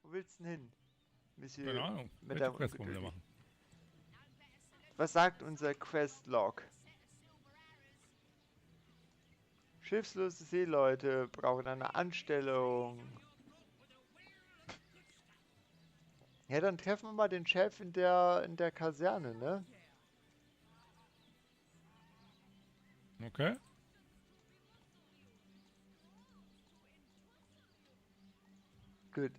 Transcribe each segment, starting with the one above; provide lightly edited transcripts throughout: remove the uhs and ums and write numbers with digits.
Wo willst du denn hin? Monsieur Keine Ahnung. mit Welche der Quest wollen wir machen? Was sagt unser Quest-Log? Schiffslose Seeleute brauchen eine Anstellung. Ja, dann treffen wir mal den Chef in der Kaserne, ne? Okay. Gut.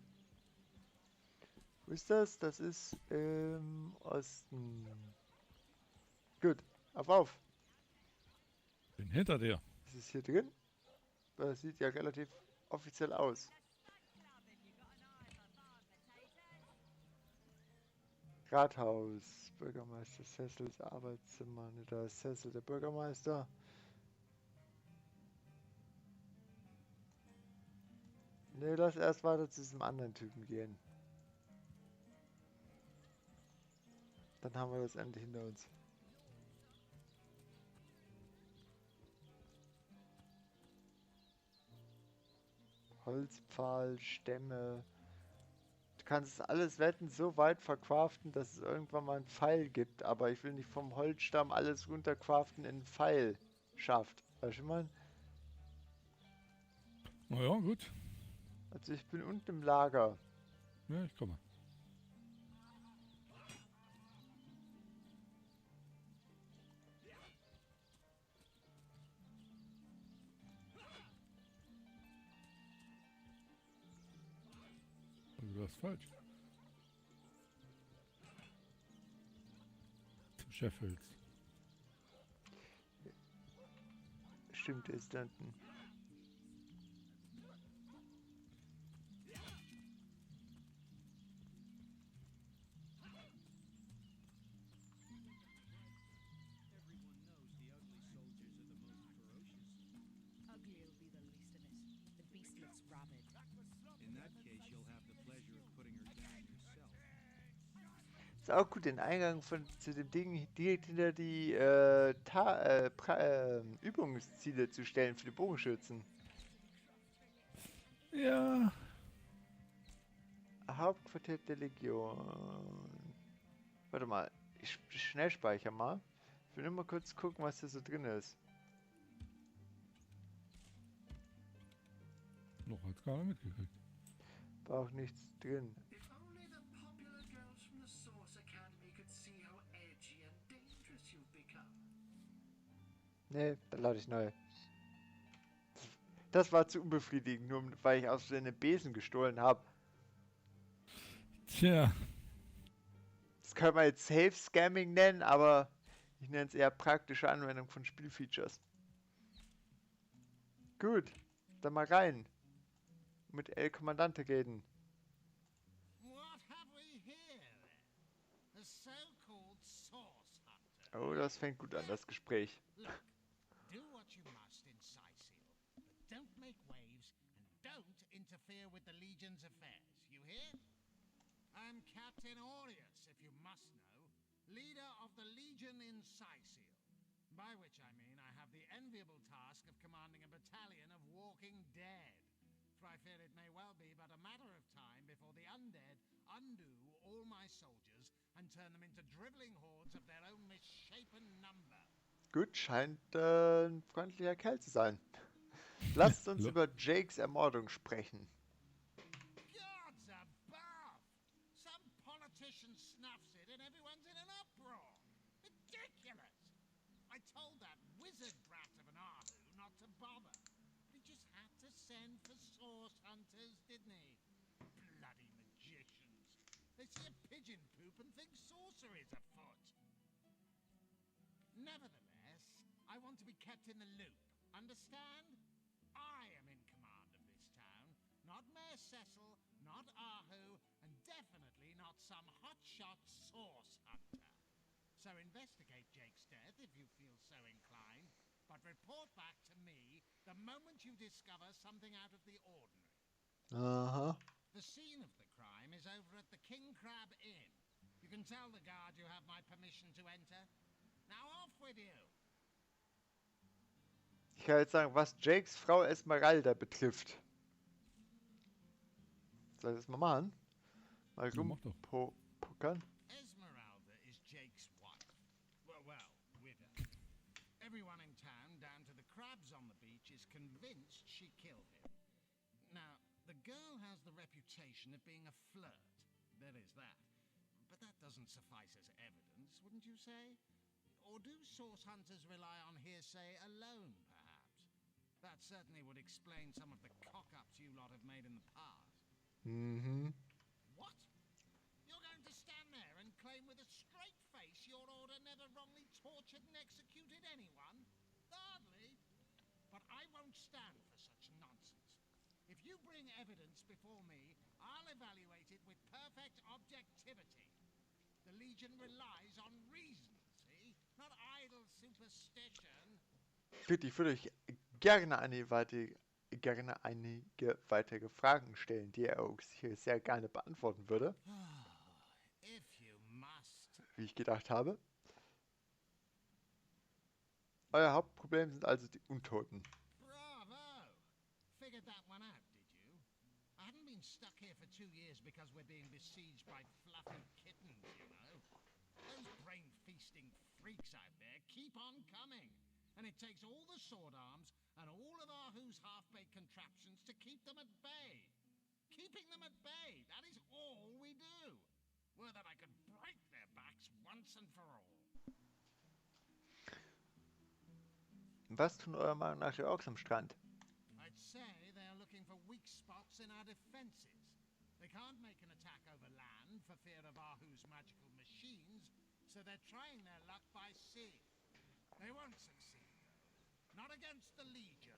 Wo ist das? Das ist im Osten. Gut. Auf. Bin hinter dir. Ist es hier drin? Das sieht ja relativ offiziell aus. Rathaus, Bürgermeister Sessels Arbeitszimmer, ne, da ist Sessel der Bürgermeister. Ne, lass erst weiter zu diesem anderen Typen gehen. Dann haben wir das endlich hinter uns. Holzpfahl, Stämme. Du kannst es alles wetten, so weit verkraften, dass es irgendwann mal einen Pfeil gibt. Aber ich will nicht vom Holzstamm alles runterkraften in einen Pfeil schafft. Weißt du, mal? Na ja, gut. Also ich bin unten im Lager. Ja, ich komme. Also, du hast falsch. Zum Chef willst. Stimmt, ist da unten. Ugly'll be the least of it. The beast looks rabid. In that case, you'll have the pleasure of putting her down yourself. Ist auch gut, den Eingang zu dem Ding direkt hinter die Übungsziele zu stellen für die Bogenschützen. Ja. Hauptquartier der Legion. Warte mal, ich schnell speichere mal. Ich will nur mal kurz gucken, was hier so drin ist. Noch hat keiner mitgekriegt. War auch nichts drin. If only the popular girls from the Source Academy could see how edgy and dangerous you've become. Nee, dann lade ich neu. Das war zu unbefriedigend, nur weil ich aus Versehen einen Besen gestohlen habe. Tja. Das kann man jetzt Safe Scamming nennen, aber ich nenne es eher praktische Anwendung von Spielfeatures. Gut, dann mal rein. Mit El Kommandante reden. What have we here then? A so-called source hunter. Oh, das fängt gut an, das Gespräch. Look, do what you must in Sicil, but don't make waves and don't interfere with the Legion's affairs. You hear? I'm Captain Aureus, if you must know, leader of the Legion in Sicil. By which I mean I have the enviable task of commanding a battalion of walking dead. For I fear it may well be but a matter of time before the undead undo all my soldiers and turn them into driveling hordes of their own misshapen number. Gut, scheint ein freundlicher Kerl zu sein. Lasst uns über Jakes Ermordung sprechen. Gods above! Some politician snuffs it and everyone's in an uproar. Ridiculous! I told that wizard brat of an Ahu not to bother. He just had to send for source hunters, didn't he? Bloody magicians. They see a pigeon poop and think sorcery's afoot. Nevertheless, I want to be kept in the loop. Understand? I am in command of this town, not Mayor Cecil, not Ahu, and definitely not some hotshot source hunter. So investigate Jake's death if you feel so inclined. But report back to me the moment you discover something out of the ordinary. Aha. The scene of the crime is over at the King Crab Inn. You can tell the guard you have my permission to enter. Now off with you. Ich kann jetzt sagen, was Jakes Frau Esmeralda betrifft. Soll ich das mal machen? Mal Ja, mach doch. rumpuckern. Esmeralda is Jake's wife. Well, widow. Everyone in town, down to the crabs on the beach, is convinced she killed him. Now, the girl has the reputation of being a flirt. There is that. But that doesn't suffice as evidence, wouldn't you say? Or do source hunters rely on hearsay alone, perhaps? That certainly would explain some of the cock-ups you lot have made in the past. Mhm. What? You're going to stand there and claim with a straight face your order never wrongly tortured and executed anyone? Hardly. But I won't stand for such nonsense. If you bring evidence before me, I'll evaluate it with perfect objectivity. The Legion relies on reason, see? Not idle superstition. Bitte, ich würde euch gerne einige weitere Fragen stellen, die er auch sicher sehr gerne beantworten würde, If you must. wie ich gedacht habe. Euer Hauptproblem sind also die Untoten. Bravo! Figured that one out, did you? I haven't been stuck here for 2 years because we're being besieged by fluffy kittens, you know. Those brain-feasting freaks out there keep on coming. And it takes all the sword arms and all of our who's half-baked contraptions to keep them at bay. Keeping them at bay, that is all we do. Were that I could break their backs once and for all. Was tun eurer Meinung nach die Orks am Strand? I'd say they are looking for weak spots in our defenses. They can't make an attack over land for fear of Ahu's magical machines, so they're trying their luck by sea. They won't succeed, though. Not against the Legion.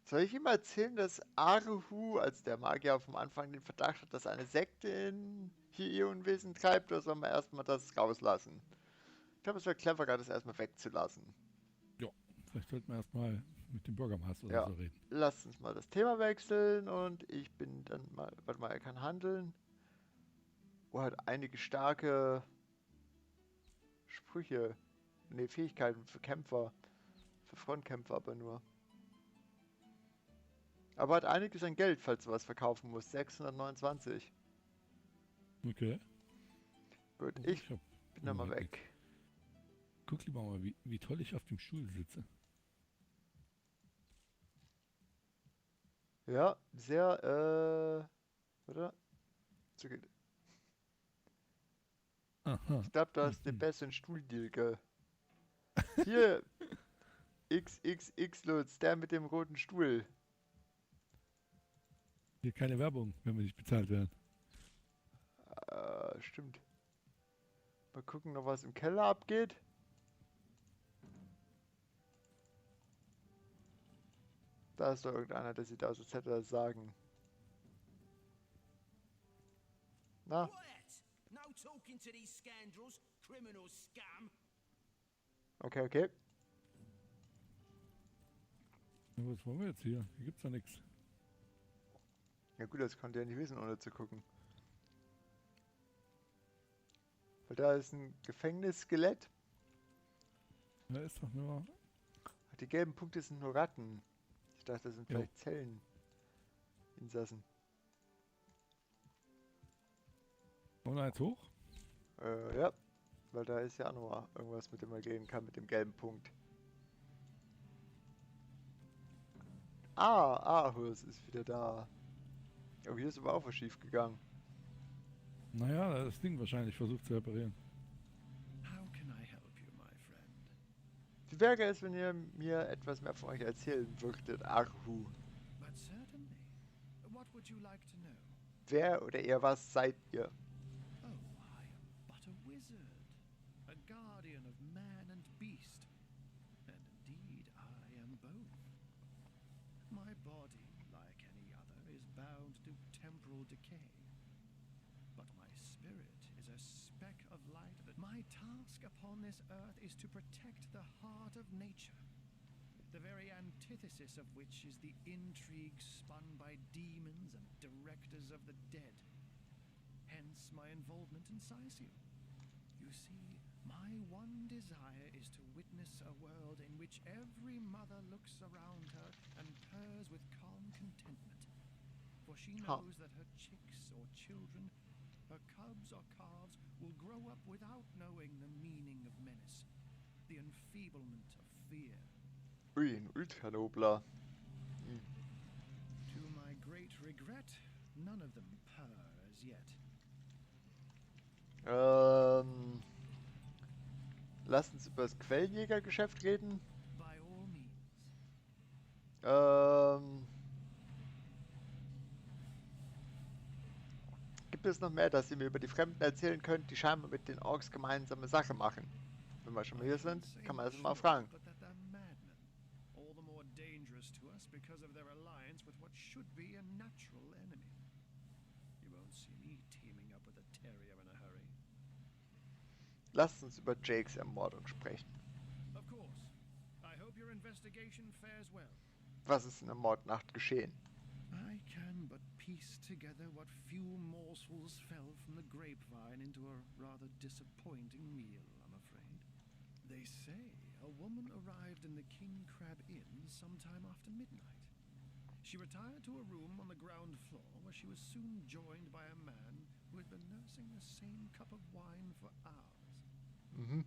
Soll ich ihm erzählen, dass Aruhu, als der Magier vom Anfang den Verdacht hat, dass eine Sekte in hier ihr Unwesen treibt, oder soll man erstmal das rauslassen? Ich glaube, es wäre cleverer, das erstmal wegzulassen. Ja, vielleicht sollten wir erstmal mit dem Bürgermeister oder Ja. so reden. Lasst uns mal das Thema wechseln und ich bin dann mal, warte mal, er kann handeln. Oh, er hat einige starke Sprüche, ne, Fähigkeiten für Kämpfer, für Frontkämpfer aber nur. Aber hat einiges an Geld, falls du was verkaufen musst. 629. Okay. Gut, Also ich hab bin dann mal überhaupt weg. Guck lieber mal, wie toll ich auf dem Stuhl sitze. Ja, sehr, oder? So geht. Aha. Ich glaube, du hast den besseren Stuhldeal, gell? Hier, XXX Lutz, der mit dem roten Stuhl. Hier keine Werbung, wenn wir nicht bezahlt werden. Stimmt. Mal gucken noch, was im Keller abgeht. Da ist doch irgendeiner, der sieht aus, als hätte er das Sagen. Na, Quiet! No talking to these scoundrels, criminal scum. okay. Ja, was wollen wir jetzt hier? Hier gibt's ja nichts. Ja gut, das konnte er nicht wissen, ohne zu gucken. Weil da ist ein Gefängnisskelett. Da ist doch nur... Die gelben Punkte sind nur Ratten. Ich dachte, das sind Jo. vielleicht Zelleninsassen. Wollen wir jetzt hoch? Ja. Weil da ist ja auch noch irgendwas, mit dem man gehen kann, mit dem gelben Punkt. Ahus ist wieder da. Oh, hier ist aber auch was schief gegangen. Naja, das Ding wahrscheinlich versucht zu reparieren. How can I help you, my friend? Wie wäre es, wenn ihr mir etwas mehr von euch erzählen würdet, Arhu? But certainly. What would you like to know? Wer oder eher was seid ihr? Oh, I am but a wizard, a guardian of man and beast, and indeed I am both. My body, like any other, is bound to temporal decay. But my spirit is a speck of light. My task upon this earth is to protect the heart of nature, the very antithesis of which is the intrigue spun by demons and directors of the dead. Hence my involvement in Scythium. You see, my one desire is to witness a world in which every mother looks around her and purrs with calm contentment. For she Huh. knows that her chicks or children, her cubs or calves, will grow up without knowing the meaning of menace, the enfeeblement of fear. Ui, ein Ultranobler. To my great regret, none of them purr as yet. Lass uns über das Quellenjägergeschäft reden. By all means. Gibt es noch mehr, dass ihr mir über die Fremden erzählen könnt, die scheinbar mit den Orks gemeinsame Sache machen? Wenn wir schon mal hier sind, kann man also mal fragen. But that they're madmen, all the more dangerous to us because of their alliance with what should be a natural enemy. You won't see me teaming up with a terrier in a hurry. Lasst uns über Jakes Ermordung sprechen. Of course. I hope your investigation fares well. Was ist in der Mordnacht geschehen? I can but piece together what few morsels fell from the grapevine into a rather disappointing meal, I'm afraid. They say a woman arrived in the King Crab Inn sometime after midnight. She retired to a room on the ground floor where she was soon joined by a man who had been nursing the same cup of wine for hours. Mhm.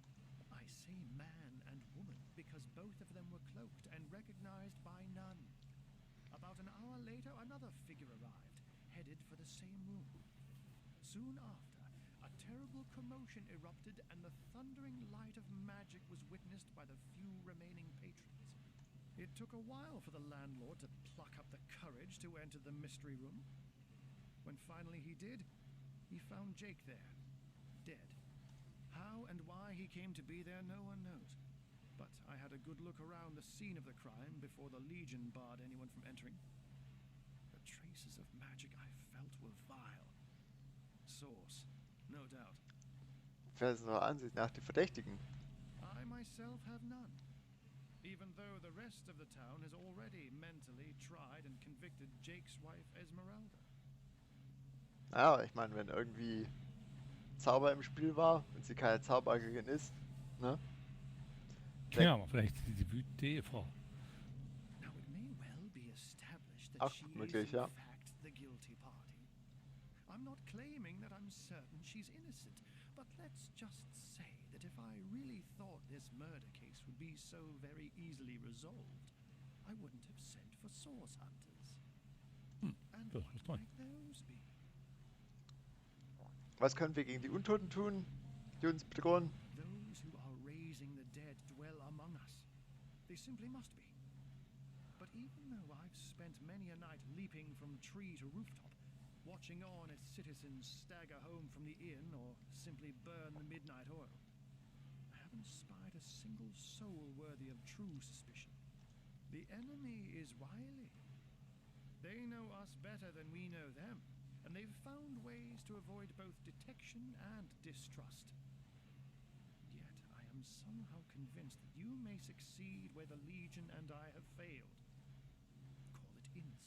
I say man and woman because both of them were cloaked and recognized by none. About an hour later, another figure arrived, headed for the same room. Soon after, a terrible commotion erupted and the thundering light of magic was witnessed by the few remaining patrons. It took a while for the landlord to pluck up the courage to enter the mystery room. When finally he did, he found Jake there, dead. How and why he came to be there, no one knows. But I had a good look around the scene of the crime before the Legion barred anyone from entering. The traces of magic I felt were vile. Source, no doubt. Wer ist unserer Ansicht nach die Verdächtigen? I myself have none. Even though the rest of the town has already mentally tried and convicted Jake's wife Esmeralda. Naja, ich meine, wenn irgendwie Zauber im Spiel war und sie keine Zauberin ist, ne? Ja, aber vielleicht ist diese wütende Ehefrau. Now it may well be established that Ach, she is möglich, in ja. fact the guilty party. I'm not claiming that I'm certain she's innocent, but let's just say that if I really thought this murder case would be so very easily resolved, I wouldn't have sent for source hunters. And das what ist toll. might those be? Was können wir gegen die Untoten tun, die uns bedrohen? Those who are raising the dead dwell among us. They simply must be. But even though I've spent many a night leaping from tree to rooftop, watching on as citizens stagger home from the inn or simply burn the midnight oil, I haven't spied a single soul worthy of true suspicion. The enemy is wily. They know us better than we know them, and they've found ways to avoid both detection and distrust. Yet I am somehow convinced that you may succeed where the Legion and I have failed. Call it instinct.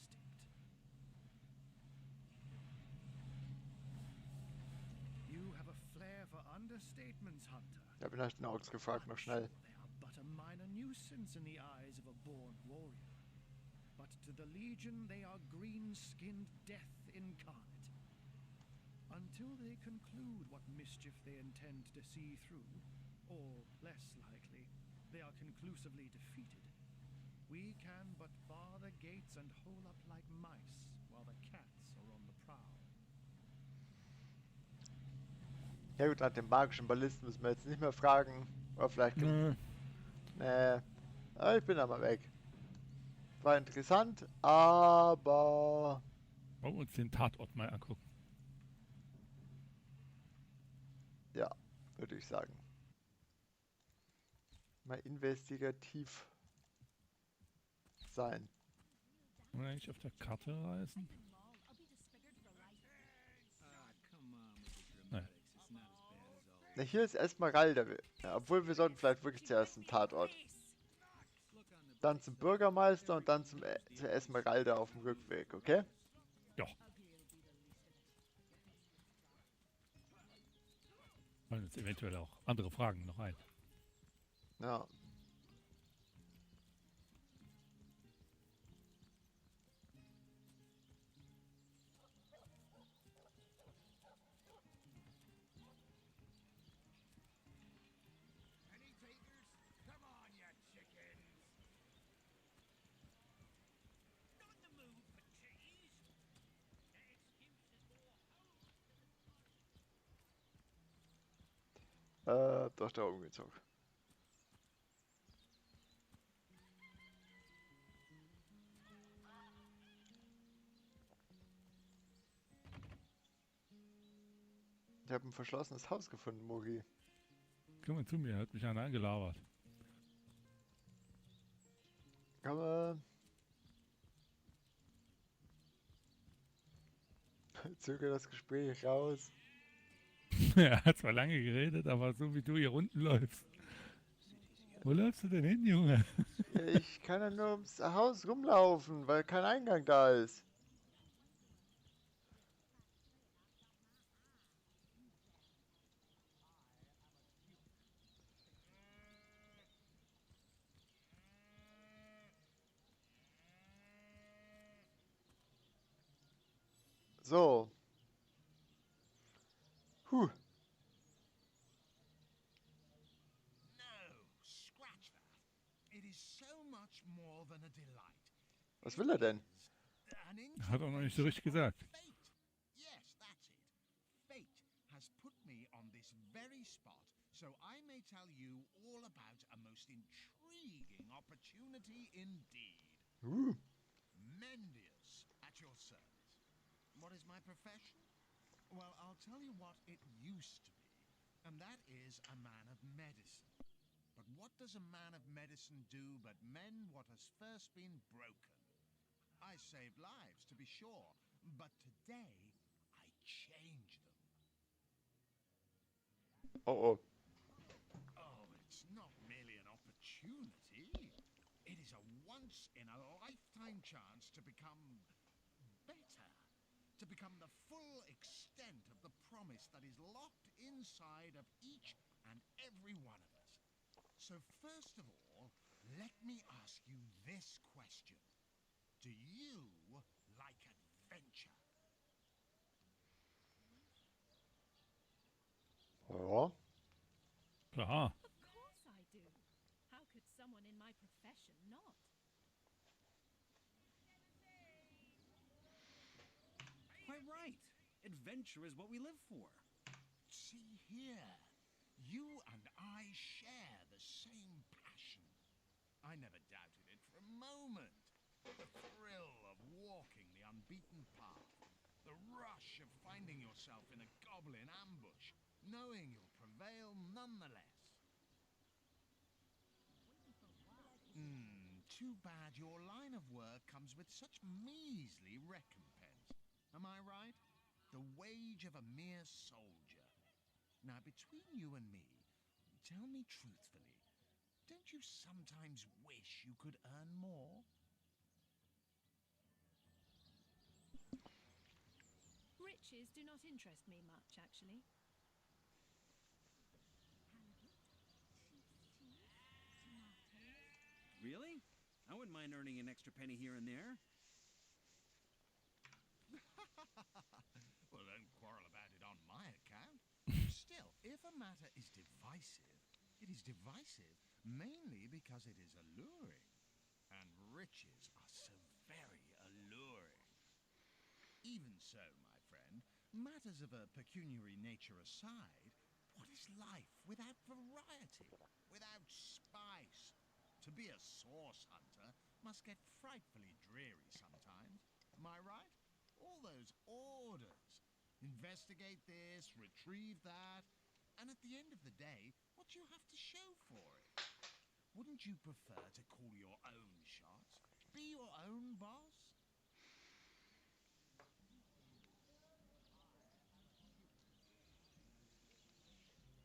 You have a flair for understatements, Hunter. Ich habe nach den Orks gefragt, noch schnell. They are but a minor nuisance in the eyes of a born warrior. But to the Legion, they are green-skinned death incarnate. Until they conclude what mischief they intend to see through, or, less likely, they are conclusively defeated, we can but bar the gates and hole up like mice while the cats are on the prowl. Ja gut, nach dem magischen Ballisten müssen wir jetzt nicht mehr fragen. Oder vielleicht... Nö. Nee. Aber ich bin da mal weg. War interessant, aber... Wollen wir uns den Tatort mal angucken. Ja, würde ich sagen. Mal investigativ sein. Wollen wir eigentlich auf der Karte reisen? I'll be disfigured for life. Ah, come on with the Nein. dramatics. It's not as bad as all Na, hier ist Esmeralda. Ja, obwohl wir sollten vielleicht wirklich zuerst zum Tatort. Look on the Dann zum Bürgermeister und dann zur Esmeralda auf dem Rückweg, okay? Ja. Fallen uns eventuell auch andere Fragen noch ein. Ja. Doch, da umgezogen. Ich habe ein verschlossenes Haus gefunden, Mogi. Komm mal zu mir, hat mich einer angelabert. Kann man. Zögere das Gespräch raus. Er hat zwar lange geredet, aber so wie du hier unten läufst. Wo läufst du denn hin, Junge? Ja, ich kann ja nur ums Haus rumlaufen, weil kein Eingang da ist. So. Huh. No, scratch that. It is so much more than a delight. Was will er denn? An Hat er noch nicht so richtig intervention gesagt. of fate. Yes, that's it. Fate has put me on this very spot, so I may tell you all about a most intriguing opportunity indeed. Mendius, at your service. What is my profession? Well, I'll tell you what it used to be, and that is a man of medicine. But what does a man of medicine do but mend what has first been broken? I saved lives, to be sure, but today I change them. Oh, oh. Oh, it's not merely an opportunity. It is a once-in-a-lifetime chance to become better. To become the full extent of the promise that is locked inside of each and every one of us. So first of all, let me ask you this question. Do you like adventure? Ja. Klar. Of course I do. How could someone in my profession not? Quite right. Adventure is what we live for. See here, you and I share the same passion. I never doubted it for a moment. The thrill of walking the unbeaten path, the rush of finding yourself in a goblin ambush, knowing you'll prevail nonetheless. Too bad your line of work comes with such measly recompense. Am I right? The wage of a mere soldier. Now, between you and me, tell me truthfully, don't you sometimes wish you could earn more? Riches do not interest me much, actually. Really? I wouldn't mind earning an extra penny here and there. Well, don't quarrel about it on my account. Still, if a matter is divisive, it is divisive mainly because it is alluring. And riches are so very alluring. Even so, my friend, matters of a pecuniary nature aside, what is life without variety, without spice? To be a source hunter must get frightfully dreary sometimes. Am I right? All those orders. Investigate this, retrieve that, and at the end of the day, what do you have to show for it? Wouldn't you prefer to call your own shots? Be your own boss?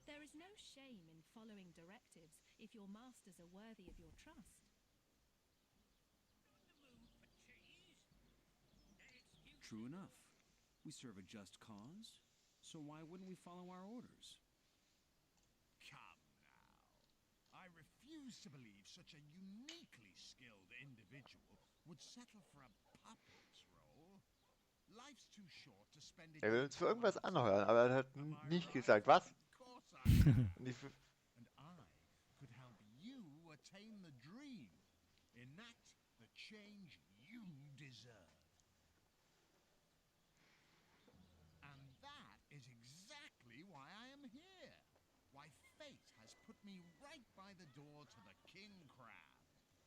There is no shame in following directives if your masters are worthy of your trust. True enough. We serve a just cause, so why wouldn't we follow our orders? Come now. I refuse to believe such a uniquely skilled individual would settle for a puppet's role. Life's too short to spend it. Er will uns für irgendwas anheuern, aber er hat nicht gesagt, was. Of course I am. Und ich, And I could help you attain the dream, enact the change you deserve. And that is exactly why I am here. Why me right by the door to the King Crab,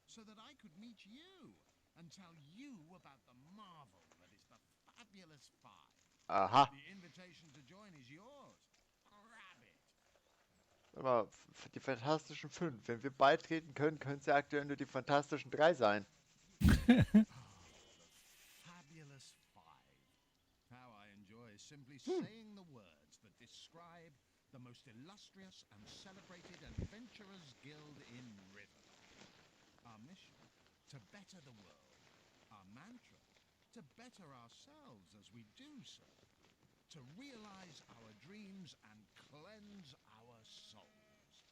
so that I could meet you and tell you about the marvel that is the Fabulous Five. Aha. The invitation to join is yours. Grab it. Aber die Fantastischen Fünf. Wenn wir beitreten können, können es ja aktuell nur die Fantastischen Drei sein. Fabulous Five. How I enjoy simply saying the words that describe the most illustrious and celebrated adventurers guild in Riverland. Our mission, to better the world. Our mantra, to better ourselves as we do so. To realize our dreams and cleanse our souls.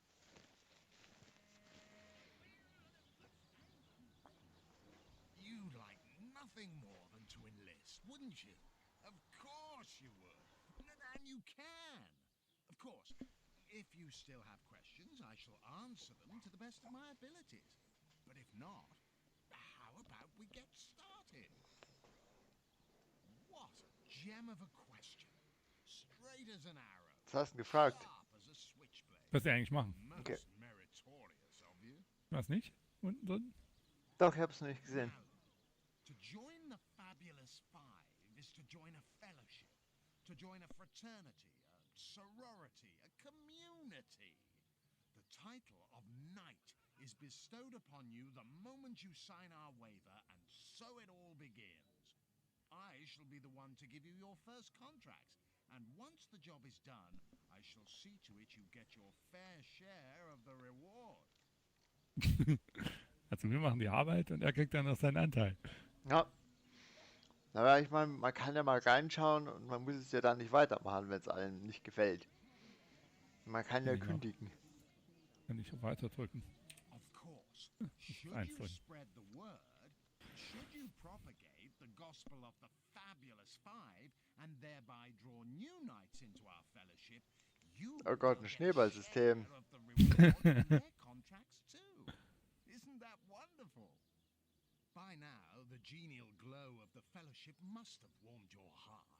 You'd like nothing more than to enlist, wouldn't you? Of course you would. And you can. Of course, if you still have questions, I shall answer them to the best of my abilities. But if not, how about we get started? What a gem of a question. Straight as an arrow. Was hast du denn gefragt? Sharp as a switchblade. Was wir eigentlich machen. Most Okay. meritorious of you. Was nicht? Unten drin? Doch, ich hab's noch nicht gesehen. Now, to join the Fabulous Five is to join a fellowship, to join a fraternity, a sorority, a community. The title of knight is bestowed upon you the moment you sign our waiver, and so it all begins. I shall be the one to give you your first contracts, and once the job is done, I shall see to it you get your fair share of the reward. Also wir machen die Arbeit und er kriegt dann noch seinen Anteil. Ja. Aber ich meine, man kann ja mal reinschauen und man muss es ja dann nicht weitermachen, wenn es allen nicht gefällt. Man kann ja Genau. kündigen. Kann ich auf Weiter drücken. Of course, should Eins you drin. spread the word, should you propagate the gospel of the Fabulous Five and thereby draw new knights into our fellowship, you Oh Gott, will ein get a Schneeballsystem. share of the reward in their contracts too. Isn't that wonderful? By now, the genial glow of the fellowship must have warmed your heart.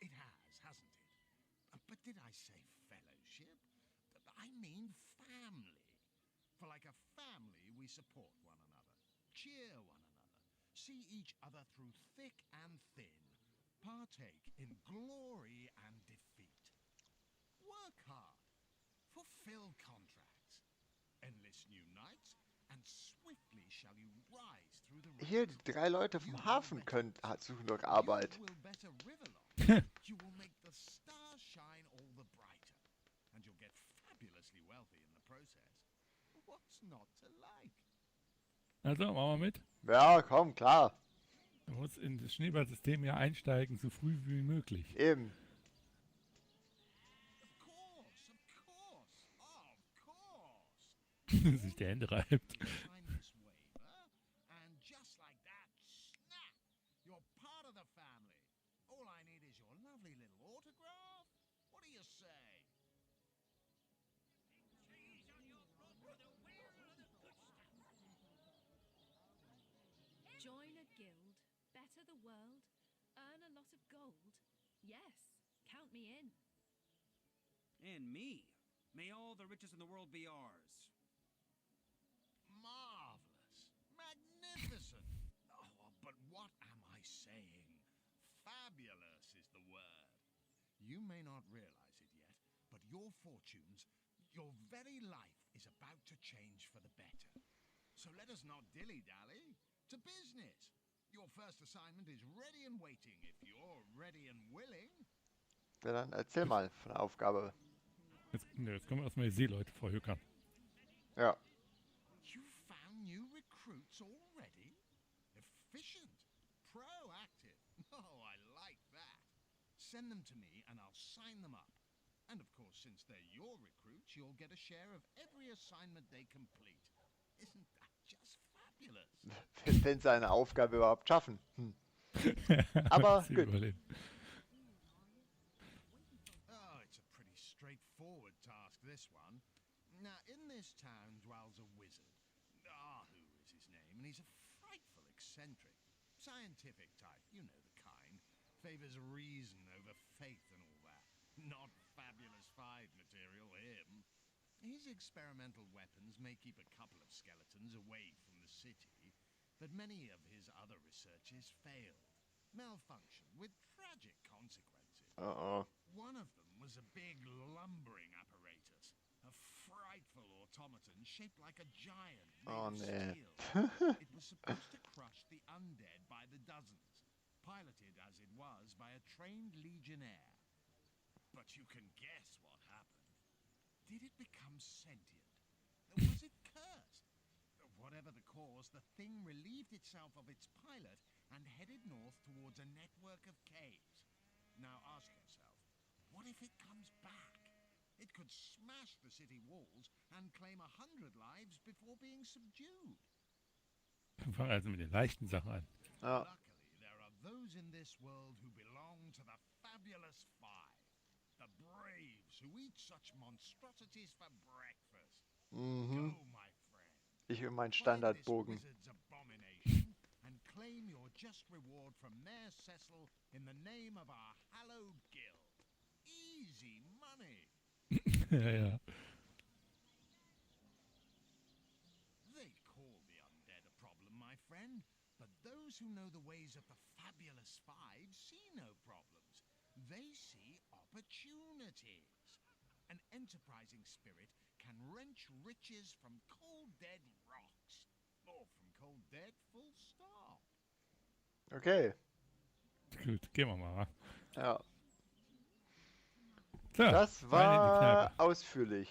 It has, hasn't it? But did I say fellowship? I mean family. For like a family, we support one another, cheer one another, see each other through thick and thin, partake in glory and defeat. Work hard, fulfill contracts, enlist new knights, and swiftly shall you rise through the Hier, ranks. die 3 Leute vom Hafen suchen doch Arbeit. You will better Riverlock. You will make the stars shine all the brighter, and you'll get fabulously wealthy in the process. What's not to like? Also, machen wir mit. Ja, komm, klar. Du musst in das Schneeballsystem ja einsteigen, so früh wie möglich. Eben. Of course, of course. Sich die Hände reibt. Sign this waiver, and just like that, snap! You're part of the family. All I need is your lovely little autograph. What do you say? Join a guild, better the world, earn a lot of gold. Yes, count me in. And me. May all the riches in the world be ours. Marvelous. Magnificent. Oh, but what am I saying? Fabulous is the word. You may not realize it yet, but your fortunes, your very life is about to change for the better. So let us not dilly-dally. To business. Your first assignment is ready and waiting if you're ready and willing. Ja, dann erzähl mal von der Aufgabe. Jetzt kommen erstmal die Seeleute verhökern. Ja. You found new recruits already? Efficient. Proactive. Oh, I like that. Send them to me and I'll sign them up. And of course, since they're your recruits, you'll get a share of every assignment they complete. Isn't that just fabulous? Wenn sie eine Aufgabe überhaupt schaffen. Aber Sie gut. überleben. Oh, it's a pretty straightforward task, this one. Now, in this town dwells a wizard. Ahu is his name, and he's a frightful eccentric. Scientific type, you know the kind. Favors reason over faith and all that. Not Fabulous Five material, him. His experimental weapons may keep a couple of skeletons away from the city, but many of his other researches failed, malfunctioned with tragic consequences. Uh-oh. One of them was a big lumbering apparatus, a frightful automaton shaped like a giant made Oh, of nee. steel. It was supposed to crush the undead by the dozens, piloted as it was by a trained legionnaire. But you can guess what happened. Did it become sentient? Was it cursed? Whatever the cause, the thing relieved itself of its pilot and headed north towards a network of caves. Now ask yourself, what if it comes back? It could smash the city walls and claim 100 lives before being subdued. Fang also mit den leichten Sachen an. Ja. Luckily, there are those in this world who belong to the fabulous five. The braves who eat such monstrosities for breakfast. Mhm. Go, my friend. Ich und mein Find this Standardbogen. wizard's abomination and claim your just reward from Mayor Cecil in the name of our hallowed guild. Easy money. Ja, ja. They call the undead a problem, my friend, but those who know the ways of the fabulous five see no problems. They see opportunities. An enterprising spirit can wrench riches from cold dead rocks, or from cold dead full stop. Okay. Gut, gehen wir mal. Wa? Ja. So, Das rein in die war Kneipe. ausführlich.